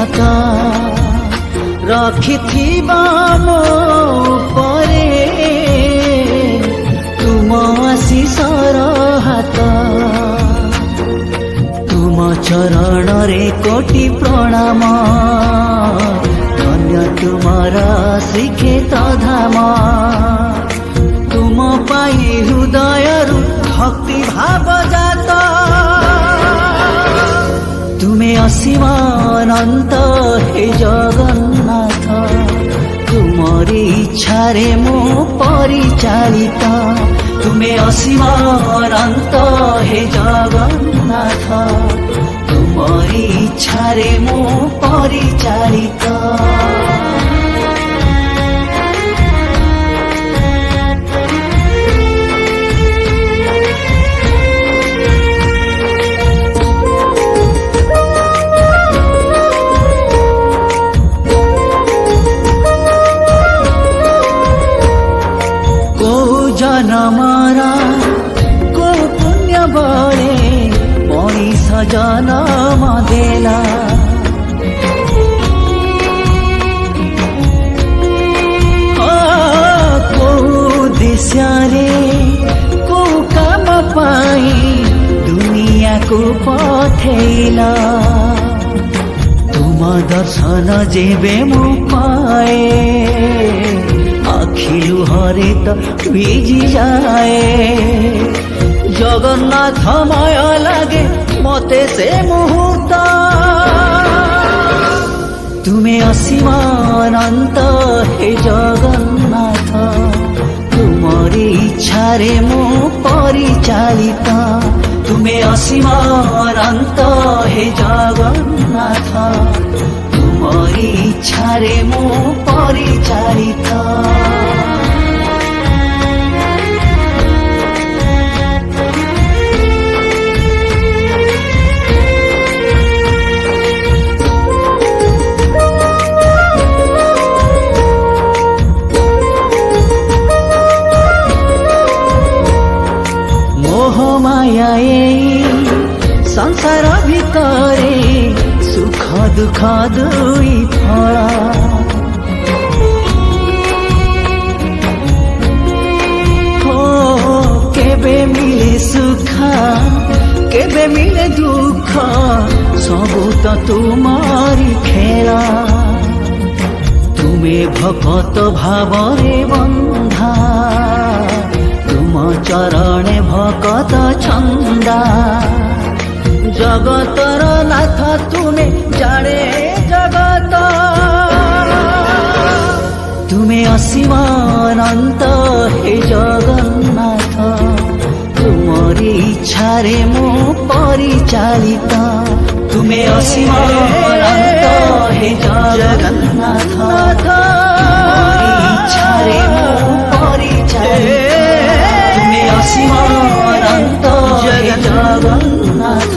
ହାତ ରଖିଥିବା ମୋ ଉପରେ ତୁମ ଆଶିଷର ହାତ ତୁମ ଚରଣରେ କୋଟି ପ୍ରଣାମ ଧନ୍ୟ ତୁମର ଶ୍ରୀକ୍ଷେତ୍ର ଧାମ ତୁମ ପାଇଁ ହୃଦୟରୁ ଭକ୍ତି ଭାବ ଜାତ ତୁମେ ଅସୀମ ଅନନ୍ତ ହେ ଜଗନ୍ନାଥ ତୁମରି ଇଚ୍ଛାରେ ମୁଁ ପରିଚାଳିତ ତୁମେ ଅସୀମ ଅନନ୍ତ ହେ ଜଗନ୍ନାଥ ତୁମରି ଇଚ୍ଛାରେ ମୁଁ ପରିଚାଳିତ ଜନମରା କୋ ପୁଣ୍ୟ ବଳେ ମଣିଷ ଜନମ ଦେଲା କୋଉ ଦେଶରେ କୋଉ କାମ ପାଇଁ ଦୁନିଆକୁ ପଠେଇଲା ତୁମ ଦର୍ଶନ ଯେବେ ମୁଁ ପାଏ আখি লুহরে তো ভিজি যায় জগন্নাথময় লাগে মতে সে মুহূর্ত তুমি অসীম অনন্ত হে জগন্নাথ তুমরি ইচ্ছারে মু পরিচালিত তুমি অসীম অনন্ত হে জগন্নাথ ତୁମରି ଇଚ୍ଛାରେ ମୁଁ ପରିଚାଳିତ ମୋହ ମାୟା ଏଇ ସଂସାର ଭିତରେ সুখ দুঃখ দুই ফল কেবে মিলে সুখ কেবে মিলে দুঃখ সবু তো তোমারি খেলা তুমি ভকত ভাবরে বন্ধা তুম চরণে ভকত ছন্দা জগতর নাথ তুমি জানে জগত তুমি অসীম অনন্ত হে জগন্নাথ তুমরি ইচ্ছারে মু পরিচালিত তুমি অসীম অনন্ত হে জগন্নাথ তুমরি ইচ্ছারে মু পরিচালিত তুমি অসীম অনন্ত হে জগন্নাথ